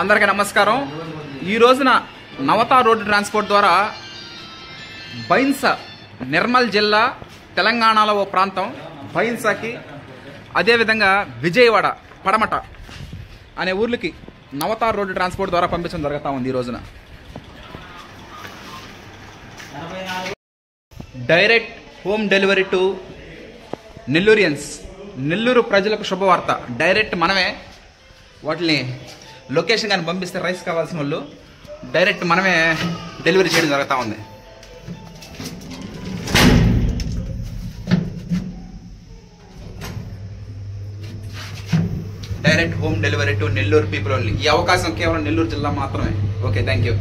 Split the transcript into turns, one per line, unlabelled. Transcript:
అందరికీ నమస్కారం। ఈ రోజున నవతా రోడ్డు ట్రాన్స్పోర్ట్ ద్వారా బైన్స నిర్మల్ జిల్లా తెలంగాణలో ఓ ప్రాంతం బైన్సాకి అదే విధంగా విజయవాడ పడమట అనే ఊర్లకి నవతా రోడ్డు ట్రాన్స్పోర్ట్ ద్వారా పంపించడం జరుగుతా ఉంది। ఈ రోజున direct home delivery to Nelloreans, Nellore ప్రజలకు శుభవార్త। డైరెక్ట్ మనమే వాటిని లొకేషన్ కానీ పంపిస్తే రైస్ కావాల్సిన వాళ్ళు డైరెక్ట్ మనమే డెలివరీ చేయడం జరుగుతూ ఉంది। Direct home delivery to Nellore people only. ఈ అవకాశం కేవలం నెల్లూరు జిల్లా మాత్రమే। Okay, thank you.